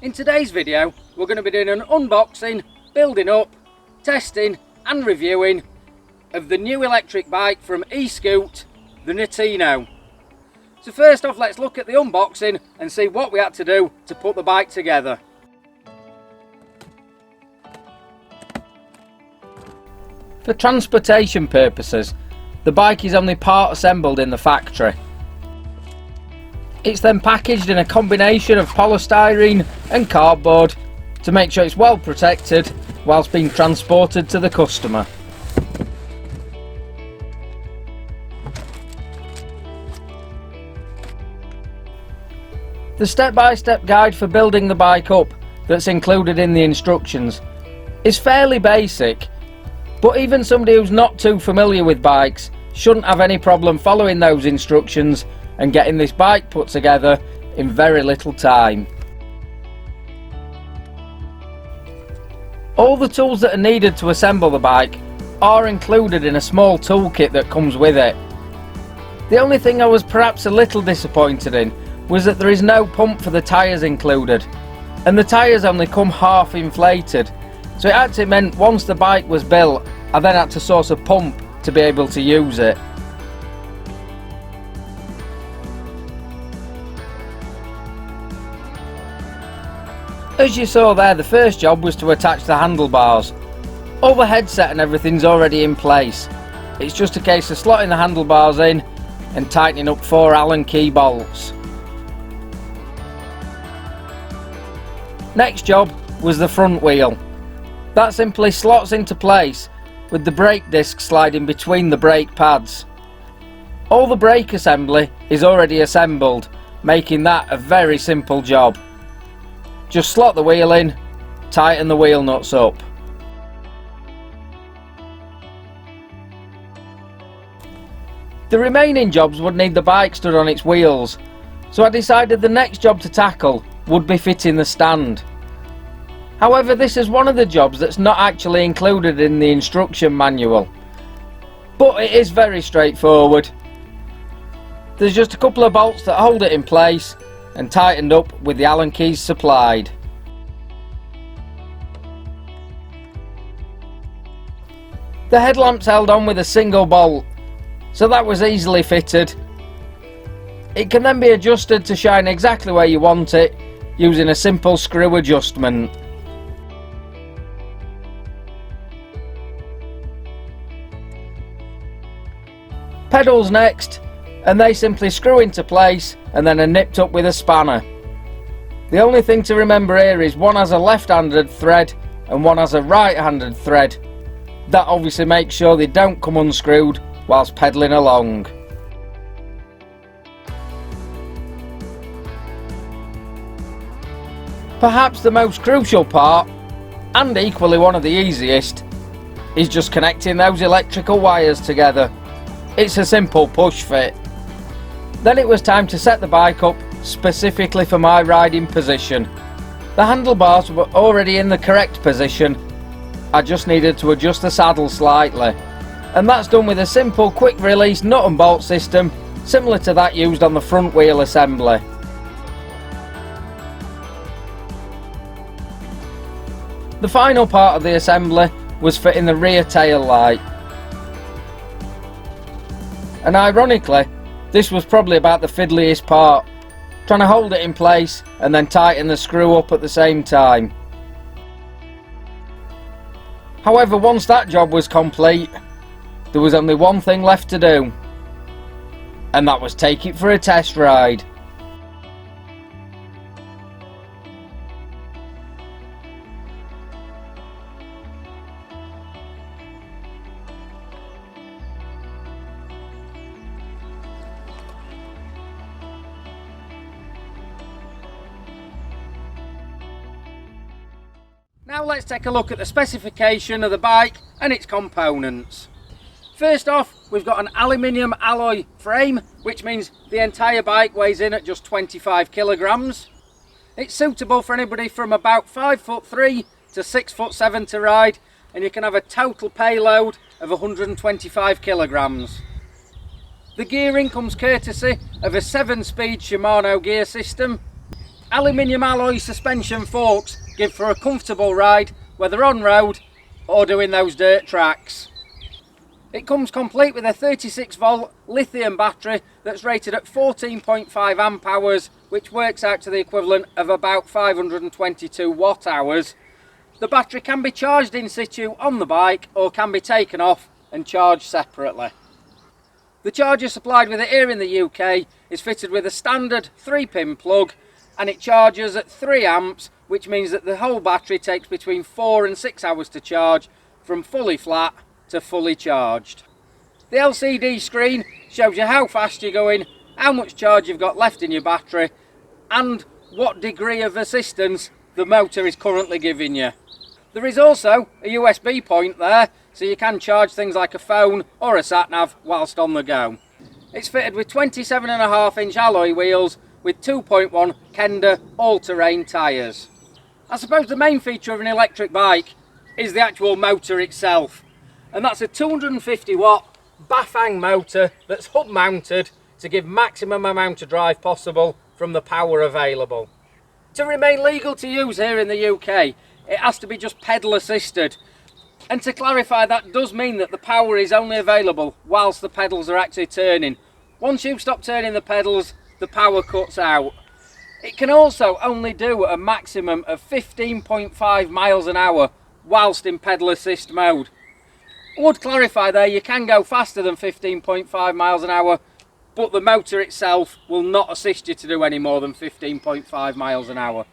In today's video, we're going to be doing an unboxing, building up, testing and reviewing of the new electric bike from Eskute, the Netuno. So first off, let's look at the unboxing and see what we had to do to put the bike together. For transportation purposes, the bike is only part assembled in the factory. It's then packaged in a combination of polystyrene and cardboard to make sure it's well protected whilst being transported to the customer. The step-by-step guide for building the bike up that's included in the instructions is fairly basic, but even somebody who's not too familiar with bikes shouldn't have any problem following those instructions and getting this bike put together in very little time. All the tools that are needed to assemble the bike are included in a small toolkit that comes with it. The only thing I was perhaps a little disappointed in was that there is no pump for the tyres included, and the tyres only come half inflated, so it actually meant once the bike was built I then had to source a pump to be able to use it. As you saw there, the first job was to attach the handlebars. All the headset and everything's already in place. It's just a case of slotting the handlebars in and tightening up 4 Allen key bolts. Next job was the front wheel. That simply slots into place with the brake disc sliding between the brake pads. All the brake assembly is already assembled, making that a very simple job. Just slot the wheel in, tighten the wheel nuts up. The remaining jobs would need the bike stood on its wheels, so I decided the next job to tackle would be fitting the stand. However, this is one of the jobs that's not actually included in the instruction manual, but it is very straightforward. There's just a couple of bolts that hold it in place and tightened up with the Allen keys supplied. The headlamp's held on with a single bolt, so that was easily fitted. It can then be adjusted to shine exactly where you want it using a simple screw adjustment. Pedals next, and they simply screw into place and then are nipped up with a spanner. The only thing to remember here is one has a left-handed thread and one has a right-handed thread. That obviously makes sure they don't come unscrewed whilst pedalling along. Perhaps the most crucial part, and equally one of the easiest, is just connecting those electrical wires together. It's a simple push fit. Then it was time to set the bike up specifically for my riding position. The handlebars were already in the correct position. I just needed to adjust the saddle slightly, and that's done with a simple quick release nut and bolt system similar to that used on the front wheel assembly. The final part of the assembly was fitting the rear tail light. And ironically, this was probably about the fiddliest part, trying to hold it in place and then tighten the screw up at the same time. However, once that job was complete, there was only one thing left to do, and that was take it for a test ride. Now let's take a look at the specification of the bike and its components. First off, we've got an aluminium alloy frame, which means the entire bike weighs in at just 25 kilograms. It's suitable for anybody from about 5'3" to 6'7" to ride, and you can have a total payload of 125 kilograms. The gearing comes courtesy of a 7-speed Shimano gear system, Aluminium alloy suspension forks give for a comfortable ride, whether on road or doing those dirt tracks. It comes complete with a 36 volt lithium battery that's rated at 14.5 amp hours, which works out to the equivalent of about 522 watt hours. The battery can be charged in situ on the bike or can be taken off and charged separately. The charger supplied with it here in the UK is fitted with a standard 3-pin plug, and it charges at 3 amps, which means that the whole battery takes between 4 and 6 hours to charge from fully flat to fully charged. The LCD screen shows you how fast you're going, how much charge you've got left in your battery, and what degree of assistance the motor is currently giving you. There is also a USB point there, so you can charge things like a phone or a sat-nav whilst on the go. It's fitted with 27.5-inch alloy wheels with 2.1 Kenda all-terrain tyres. I suppose the main feature of an electric bike is the actual motor itself, and that's a 250 watt Bafang motor that's hub mounted to give maximum amount of drive possible from the power available. To remain legal to use here in the UK, it has to be just pedal assisted. And to clarify, that does mean that the power is only available whilst the pedals are actually turning. Once you stop turning the pedals, the power cuts out. It can also only do a maximum of 15.5 miles an hour whilst in pedal assist mode. I would clarify there, you can go faster than 15.5 miles an hour, but the motor itself will not assist you to do any more than 15.5 miles an hour.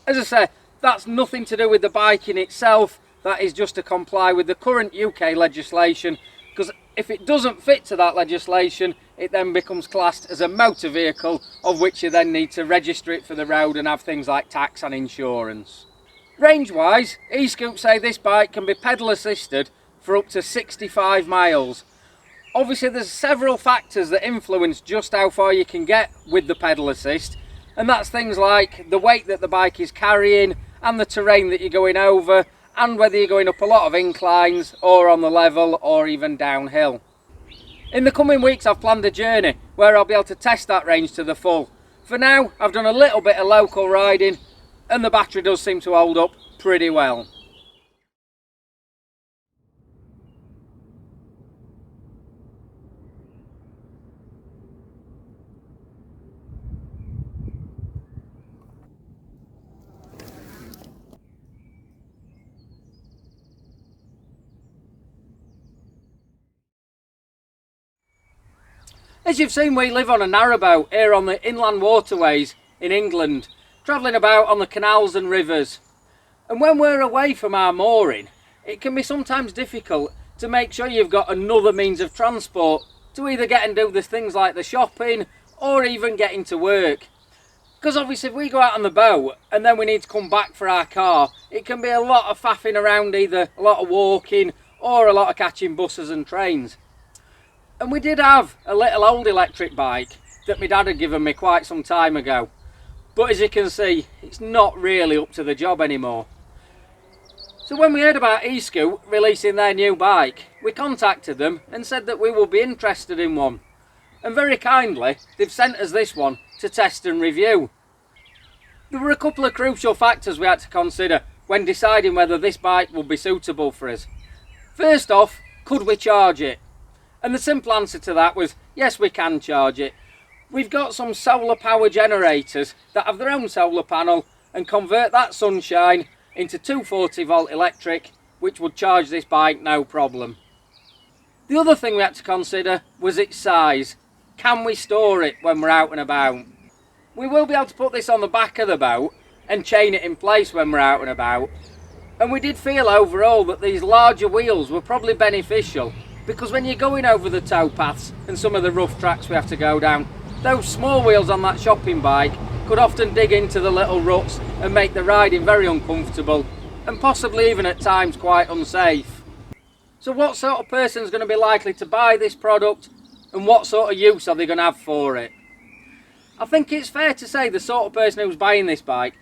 As I say, that's nothing to do with the bike in itself. That is just to comply with the current UK legislation, because if it doesn't fit to that legislation, it then becomes classed as a motor vehicle, of which you then need to register it for the road and have things like tax and insurance. Range wise, Eskute say this bike can be pedal assisted for up to 65 miles. Obviously there's several factors that influence just how far you can get with the pedal assist, and that's things like the weight that the bike is carrying and the terrain that you're going over, and whether you're going up a lot of inclines or on the level or even downhill. In the coming weeks I've planned a journey where I'll be able to test that range to the full. For now I've done a little bit of local riding and the battery does seem to hold up pretty well. As you've seen, we live on a narrowboat here on the inland waterways in England, travelling about on the canals and rivers. And when we're away from our mooring, it can be sometimes difficult to make sure you've got another means of transport to either get and do the things like the shopping or even getting to work. Because obviously if we go out on the boat and then we need to come back for our car, it can be a lot of faffing around, either a lot of walking or a lot of catching buses and trains. And we did have a little old electric bike that my dad had given me quite some time ago. But as you can see, it's not really up to the job anymore. So when we heard about Eskute releasing their new bike, we contacted them and said that we would be interested in one. And very kindly, they've sent us this one to test and review. There were a couple of crucial factors we had to consider when deciding whether this bike would be suitable for us. First off, could we charge it? And the simple answer to that was, yes, we can charge it. We've got some solar power generators that have their own solar panel and convert that sunshine into 240 volt electric, which would charge this bike no problem. The other thing we had to consider was its size. Can we store it when we're out and about? We will be able to put this on the back of the boat and chain it in place when we're out and about. And we did feel overall that these larger wheels were probably beneficial, because when you're going over the towpaths and some of the rough tracks we have to go down, those small wheels on that shopping bike could often dig into the little ruts and make the riding very uncomfortable and possibly even at times quite unsafe. So what sort of person is going to be likely to buy this product, and what sort of use are they going to have for it? I think it's fair to say the sort of person who's buying this bike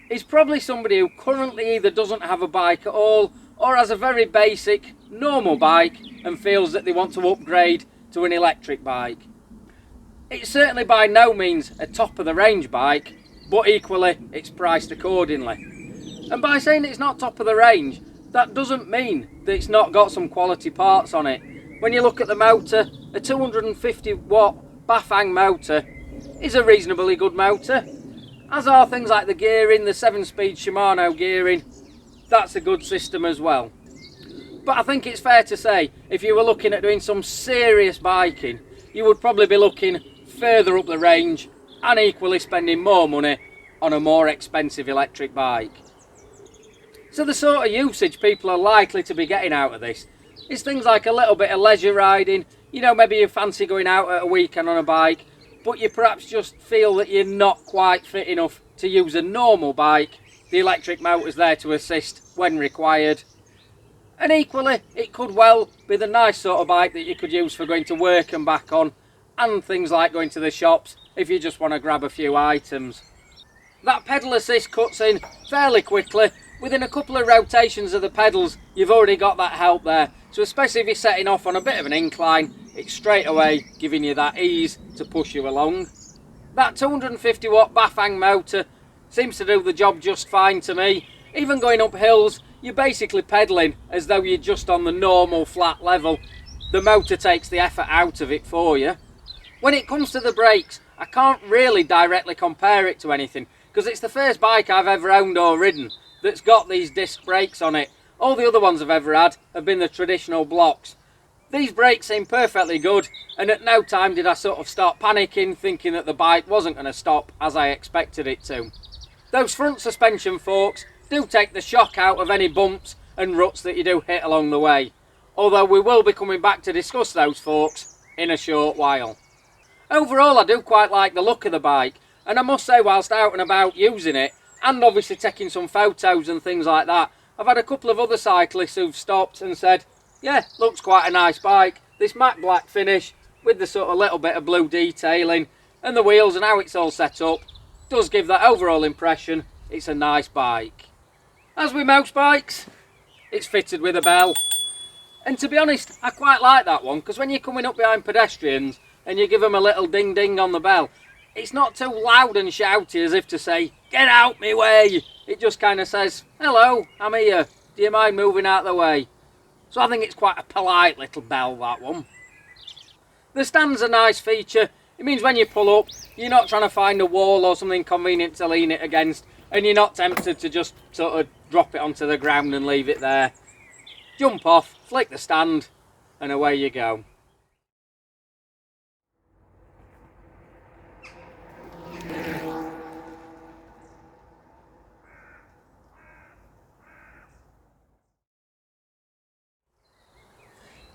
is probably somebody who currently either doesn't have a bike at all or has a very basic, normal bike and feels that they want to upgrade to an electric bike. It's certainly by no means a top of the range bike, but equally it's priced accordingly. And by saying it's not top of the range, that doesn't mean that it's not got some quality parts on it. When you look at the motor, a 250 watt Bafang motor is a reasonably good motor, as are things like the gearing, the 7-speed Shimano gearing. That's a good system as well. But I think it's fair to say, if you were looking at doing some serious biking, you would probably be looking further up the range and equally spending more money on a more expensive electric bike. So the sort of usage people are likely to be getting out of this is things like a little bit of leisure riding. You know, maybe you fancy going out at a weekend on a bike, but you perhaps just feel that you're not quite fit enough to use a normal bike. The electric motor's there to assist when required. And equally, it could well be the nice sort of bike that you could use for going to work and back on, and things like going to the shops if you just want to grab a few items. That pedal assist cuts in fairly quickly. Within a couple of rotations of the pedals, you've already got that help there. So especially if you're setting off on a bit of an incline, it's straight away giving you that ease to push you along. That 250 watt Bafang motor seems to do the job just fine to me. Even going up hills, you're basically pedalling as though you're just on the normal flat level. The motor takes the effort out of it for you. When it comes to the brakes, I can't really directly compare it to anything, because it's the first bike I've ever owned or ridden that's got these disc brakes on it. All the other ones I've ever had have been the traditional blocks. These brakes seem perfectly good, and at no time did I sort of start panicking, thinking that the bike wasn't going to stop as I expected it to. Those front suspension forks do take the shock out of any bumps and ruts that you do hit along the way, although we will be coming back to discuss those forks in a short while. Overall, I do quite like the look of the bike, and I must say, whilst out and about using it, and obviously taking some photos and things like that, I've had a couple of other cyclists who've stopped and said, yeah, looks quite a nice bike. This matte black finish with the sort of little bit of blue detailing and the wheels and how it's all set up does give that overall impression it's a nice bike. As with most bikes, it's fitted with a bell. And to be honest, I quite like that one, because when you're coming up behind pedestrians and you give them a little ding ding on the bell, it's not too loud and shouty as if to say, get out me way. It just kind of says, hello, I'm here. Do you mind moving out of the way? So I think it's quite a polite little bell, that one. The stand's a nice feature. It means when you pull up, you're not trying to find a wall or something convenient to lean it against, and you're not tempted to just sort of drop it onto the ground and leave it there. Jump off, flick the stand, and away you go.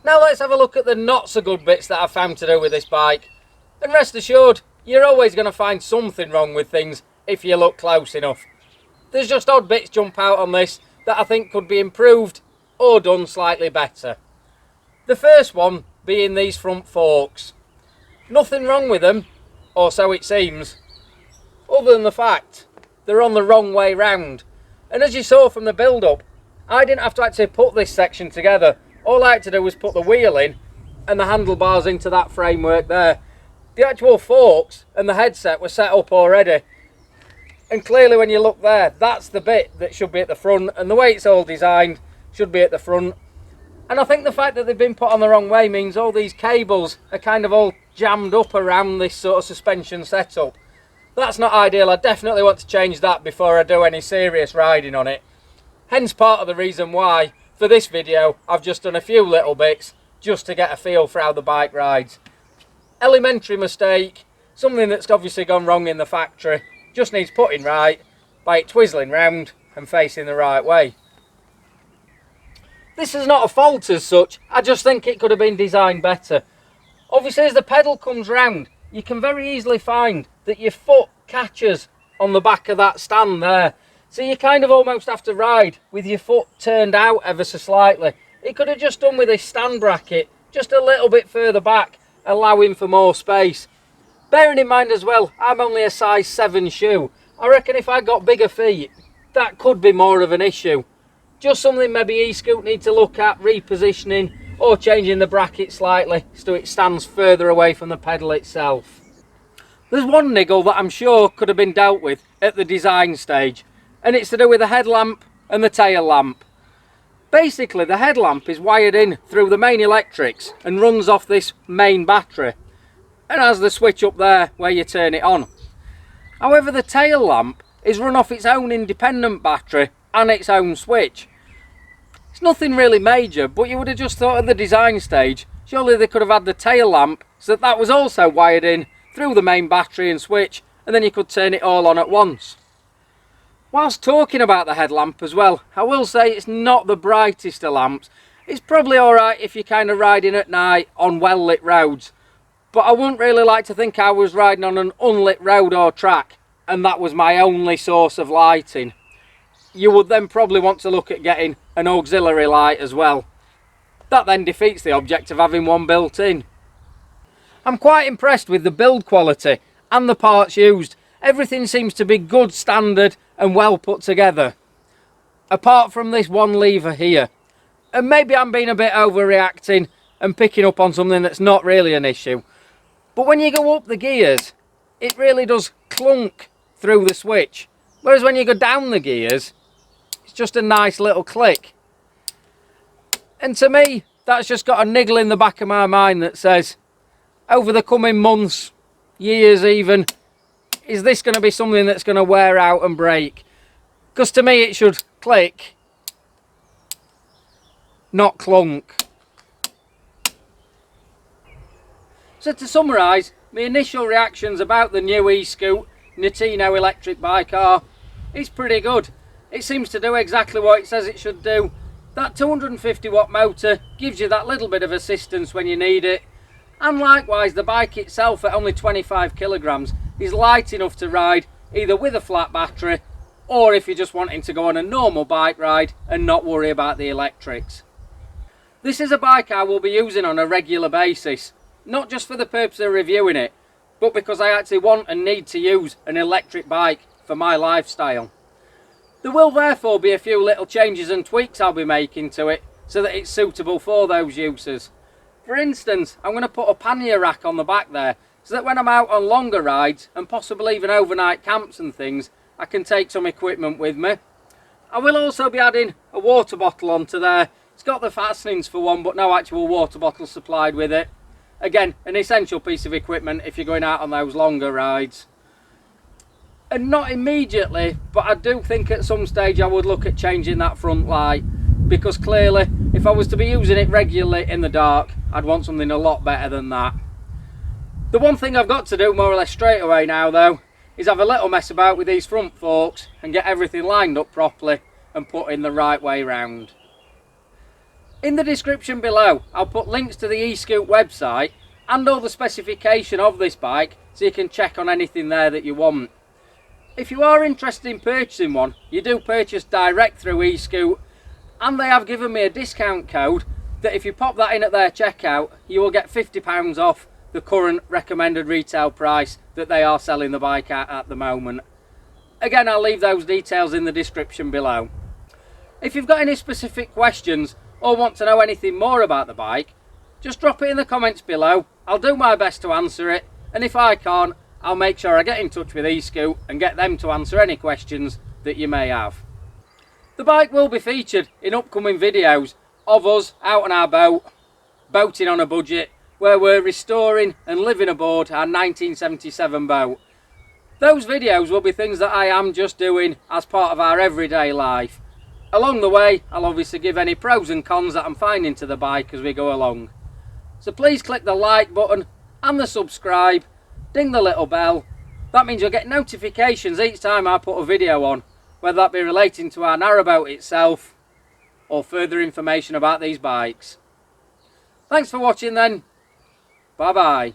Now let's have a look at the not so good bits that I've found to do with this bike. And rest assured, you're always going to find something wrong with things if you look close enough. There's just odd bits jump out on this that I think could be improved or done slightly better. The first one being these front forks. Nothing wrong with them, or so it seems, other than the fact they're on the wrong way round. And as you saw from the build up, I didn't have to actually put this section together. All I had to do was put the wheel in and the handlebars into that framework there. The actual forks and the headset were set up already. And clearly when you look there, that's the bit that should be at the front, and the way it's all designed should be at the front. And I think the fact that they've been put on the wrong way means all these cables are kind of all jammed up around this sort of suspension setup. That's not ideal. I definitely want to change that before I do any serious riding on it. Hence part of the reason why for this video I've just done a few little bits just to get a feel for how the bike rides. Elementary mistake, something that's obviously gone wrong in the factory, just needs putting right by it twizzling round and facing the right way. This is not a fault as such, I just think it could have been designed better. Obviously as the pedal comes round, you can very easily find that your foot catches on the back of that stand there. So you kind of almost have to ride with your foot turned out ever so slightly. It could have just done with this stand bracket just a little bit further back, allowing for more space. Bearing in mind as well, I'm only a size 7 shoe. I reckon if I got bigger feet, that could be more of an issue. Just something maybe Eskute need to look at repositioning or changing the bracket slightly so it stands further away from the pedal itself. There's one niggle that I'm sure could have been dealt with at the design stage, and it's to do with the headlamp and the tail lamp. Basically, the headlamp is wired in through the main electrics and runs off this main battery, and has the switch up there where you turn it on. However, the tail lamp is run off its own independent battery and its own switch. It's nothing really major, but you would have just thought at the design stage, surely they could have had the tail lamp so that was also wired in through the main battery and switch, and then you could turn it all on at once. Whilst talking about the headlamp as well, I will say it's not the brightest of lamps. It's probably alright if you're kind of riding at night on well lit roads, but I wouldn't really like to think I was riding on an unlit road or track and that was my only source of lighting. You would then probably want to look at getting an auxiliary light as well. That then defeats the object of having one built in. I'm quite impressed with the build quality and the parts used. Everything seems to be good standard and well put together, apart from this one lever here. And maybe I'm being a bit overreacting and picking up on something that's not really an issue, but when you go up the gears it really does clunk through the switch, whereas when you go down the gears it's just a nice little click. And to me that's just got a niggle in the back of my mind that says, over the coming months, years even, is this going to be something that's going to wear out and break? Because to me it should click, not clunk. So to summarise, my initial reactions about the new Eskute Netuno electric bike are, it's pretty good. It seems to do exactly what it says it should do. That 250 watt motor gives you that little bit of assistance when you need it. And likewise, the bike itself at only 25 kilograms is light enough to ride either with a flat battery or if you're just wanting to go on a normal bike ride and not worry about the electrics. This is a bike I will be using on a regular basis, not just for the purpose of reviewing it, but because I actually want and need to use an electric bike for my lifestyle. There will therefore be a few little changes and tweaks I'll be making to it so that it's suitable for those uses. For instance, I'm going to put a pannier rack on the back there so that when I'm out on longer rides and possibly even overnight camps and things, I can take some equipment with me. I will also be adding a water bottle onto there. It's got the fastenings for one, but no actual water bottle supplied with it. Again, an essential piece of equipment if you're going out on those longer rides. And not immediately, but I do think at some stage I would look at changing that front light, because clearly if I was to be using it regularly in the dark, I'd want something a lot better than that. The one thing I've got to do more or less straight away now though is have a little mess about with these front forks and get everything lined up properly and put in the right way round. In the description below I'll put links to the Eskute website and all the specification of this bike so you can check on anything there that you want. If you are interested in purchasing one, you do purchase direct through Eskute, and they have given me a discount code that if you pop that in at their checkout you will get £50 off the current recommended retail price that they are selling the bike at the moment. Again, I'll leave those details in the description below. If you've got any specific questions or want to know anything more about the bike, just drop it in the comments below. I'll do my best to answer it, and if I can't, I'll make sure I get in touch with Eskute and get them to answer any questions that you may have. The bike will be featured in upcoming videos of us out on our boat, boating on a budget, where we're restoring and living aboard our 1977 boat. Those videos will be things that I am just doing as part of our everyday life. Along the way, I'll obviously give any pros and cons that I'm finding to the bike as we go along. So please click the like button and the subscribe, ding the little bell. That means you'll get notifications each time I put a video on, whether that be relating to our narrowboat itself or further information about these bikes. Thanks for watching then. Bye bye.